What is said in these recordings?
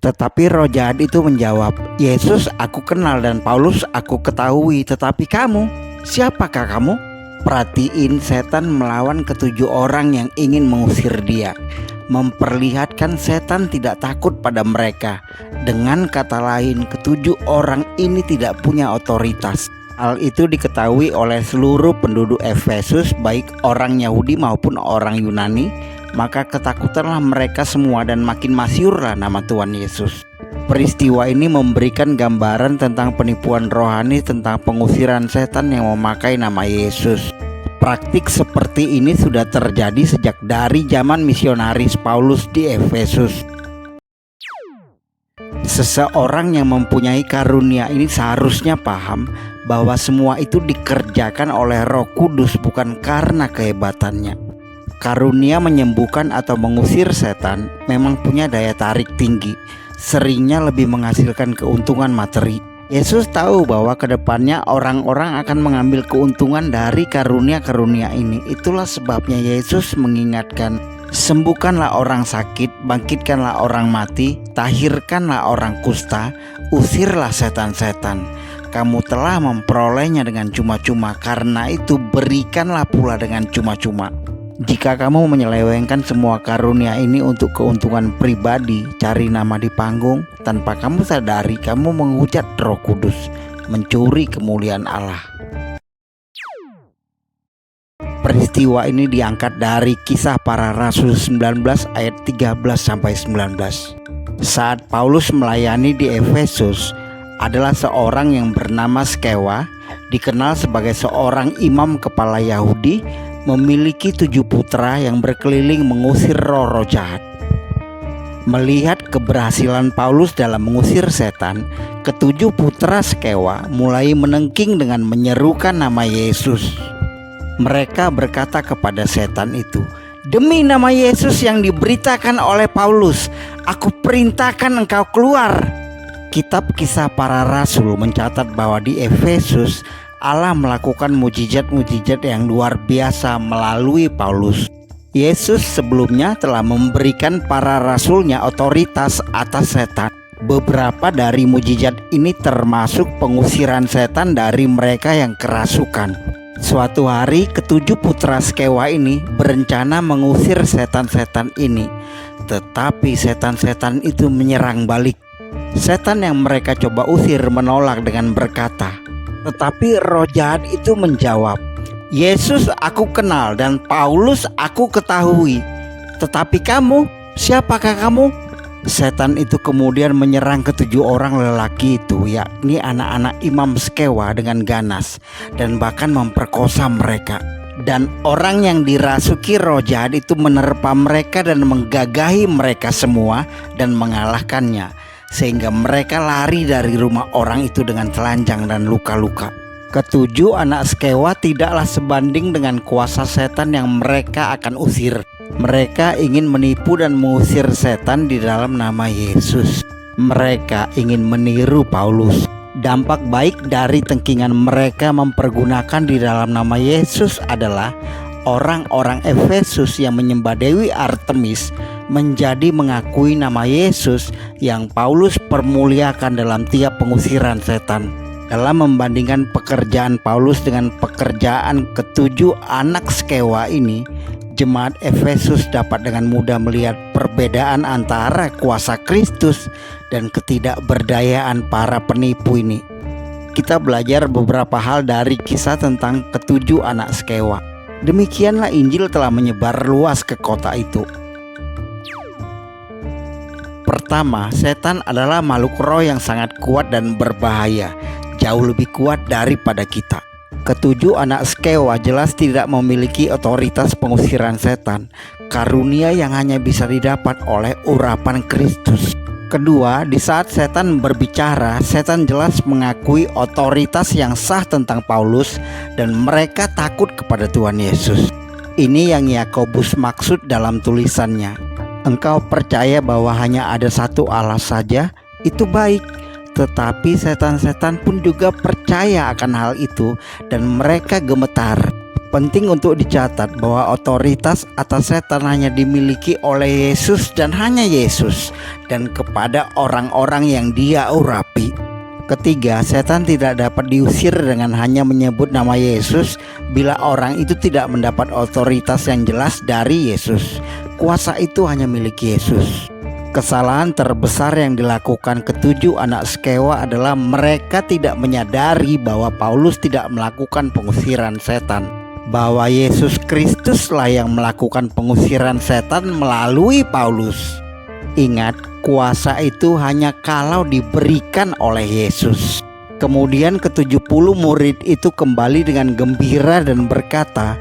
Tetapi roh jahat itu menjawab, "Yesus aku kenal dan Paulus aku ketahui, tetapi kamu, siapakah kamu?" Perhatiin, setan melawan ketujuh orang yang ingin mengusir dia, memperlihatkan setan tidak takut pada mereka. Dengan kata lain, ketujuh orang ini tidak punya otoritas. Hal itu diketahui oleh seluruh penduduk Efesus, baik orang Yahudi maupun orang Yunani. Maka ketakutanlah mereka semua dan makin masyhurlah nama Tuhan Yesus. Peristiwa ini memberikan gambaran tentang penipuan rohani tentang pengusiran setan yang memakai nama Yesus. Praktik seperti ini sudah terjadi sejak dari zaman misionaris Paulus di Efesus. Seseorang yang mempunyai karunia ini seharusnya paham bahwa semua itu dikerjakan oleh Roh Kudus, bukan karena kehebatannya. Karunia menyembuhkan atau mengusir setan memang punya daya tarik tinggi, seringnya lebih menghasilkan keuntungan materi. Yesus tahu bahwa kedepannya orang-orang akan mengambil keuntungan dari karunia-karunia ini. Itulah sebabnya Yesus mengingatkan, "Sembuhkanlah orang sakit, bangkitkanlah orang mati, tahirkanlah orang kusta, usirlah setan-setan. Kamu telah memperolehnya dengan cuma-cuma, karena itu berikanlah pula dengan cuma-cuma." Jika kamu menyelewengkan semua karunia ini untuk keuntungan pribadi, cari nama di panggung, tanpa kamu sadari kamu menghujat Roh Kudus, mencuri kemuliaan Allah. Peristiwa ini diangkat dari Kisah Para Rasul 19 ayat 13-19. Saat Paulus melayani di Efesus, adalah seorang yang bernama Skewa, dikenal sebagai seorang imam kepala Yahudi, memiliki 7 putra yang berkeliling mengusir roh-roh jahat. Melihat keberhasilan Paulus dalam mengusir setan, ketujuh putra Skewa mulai menengking dengan menyerukan nama Yesus. Mereka berkata kepada setan itu, "Demi nama Yesus yang diberitakan oleh Paulus, aku perintahkan engkau keluar." Kitab Kisah Para Rasul mencatat bahwa di Efesus Allah melakukan mujizat-mujizat yang luar biasa melalui Paulus. Yesus sebelumnya telah memberikan para rasulnya otoritas atas setan. Beberapa dari mujizat ini termasuk pengusiran setan dari mereka yang kerasukan. Suatu hari ketujuh putra Skewa ini berencana mengusir setan-setan ini, tetapi setan-setan itu menyerang balik. Setan yang mereka coba usir menolak dengan berkata, tetapi roh jahat itu menjawab, "Yesus aku kenal dan Paulus aku ketahui, tetapi kamu, siapakah kamu?" Setan itu kemudian menyerang ketujuh orang lelaki itu, yakni anak-anak imam Skewa, dengan ganas dan bahkan memperkosa mereka. Dan orang yang dirasuki roh jahat itu menerpa mereka dan menggagahi mereka semua dan mengalahkannya, sehingga mereka lari dari rumah orang itu dengan telanjang dan luka-luka. Ketujuh anak Skewa tidaklah sebanding dengan kuasa setan yang mereka akan usir. Mereka ingin menipu dan mengusir setan di dalam nama Yesus. Mereka ingin meniru Paulus. Dampak baik dari tengkingan mereka mempergunakan di dalam nama Yesus adalah orang-orang Efesus yang menyembah Dewi Artemis menjadi mengakui nama Yesus yang Paulus permuliakan dalam tiap pengusiran setan. Dalam membandingkan pekerjaan Paulus dengan pekerjaan ketujuh anak Skewa ini, jemaat Efesus dapat dengan mudah melihat perbedaan antara kuasa Kristus dan ketidakberdayaan para penipu ini. Kita belajar beberapa hal dari kisah tentang ketujuh anak Skewa. Demikianlah Injil telah menyebar luas ke kota itu. Pertama, setan adalah makhluk roh yang sangat kuat dan berbahaya, jauh lebih kuat daripada kita. Ketujuh anak Skewa jelas tidak memiliki otoritas pengusiran setan, karunia yang hanya bisa didapat oleh urapan Kristus. Kedua, di saat setan berbicara, setan jelas mengakui otoritas yang sah tentang Paulus dan mereka takut kepada Tuhan Yesus. Ini yang Yakobus maksud dalam tulisannya. Engkau percaya bahwa hanya ada satu Allah saja, itu baik. Tetapi setan-setan pun juga percaya akan hal itu dan mereka gemetar. Penting untuk dicatat bahwa otoritas atas setan hanya dimiliki oleh Yesus dan hanya Yesus, dan kepada orang-orang yang Dia urapi. Ketiga, setan tidak dapat diusir dengan hanya menyebut nama Yesus bila orang itu tidak mendapat otoritas yang jelas dari Yesus. Kuasa itu hanya milik Yesus. Kesalahan terbesar yang dilakukan ketujuh anak Skewa adalah mereka tidak menyadari bahwa Paulus tidak melakukan pengusiran setan, bahwa Yesus Kristuslah yang melakukan pengusiran setan melalui Paulus. Ingat, kuasa itu hanya kalau diberikan oleh Yesus. Kemudian ke-70 murid itu kembali dengan gembira dan berkata,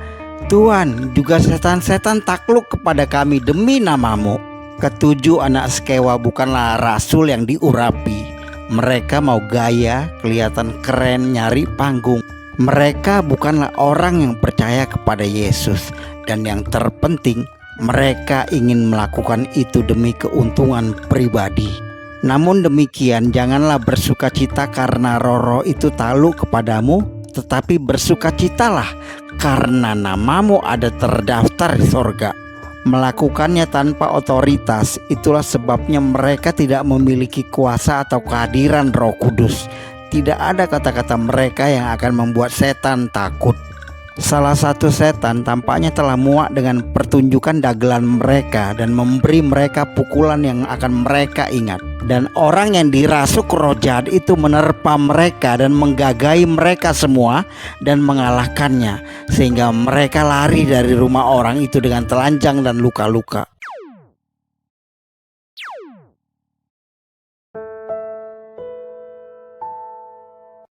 "Tuhan, juga setan-setan takluk kepada kami demi nama-Mu." Ketujuh anak Skewa bukanlah rasul yang diurapi. Mereka mau gaya, kelihatan keren, nyari panggung. Mereka bukanlah orang yang percaya kepada Yesus. Dan yang terpenting, mereka ingin melakukan itu demi keuntungan pribadi. Namun demikian, janganlah bersukacita karena roh-roh itu takluk kepadamu, tetapi bersukacitalah karena namamu ada terdaftar di sorga. Melakukannya tanpa otoritas, itulah sebabnya mereka tidak memiliki kuasa atau kehadiran Roh Kudus. Tidak ada kata-kata mereka yang akan membuat setan takut. Salah satu setan tampaknya telah muak dengan pertunjukan dagelan mereka dan memberi mereka pukulan yang akan mereka ingat. Dan orang yang dirasuk roh jahat itu menerpa mereka dan menggagai mereka semua dan mengalahkannya, sehingga mereka lari dari rumah orang itu dengan telanjang dan luka-luka.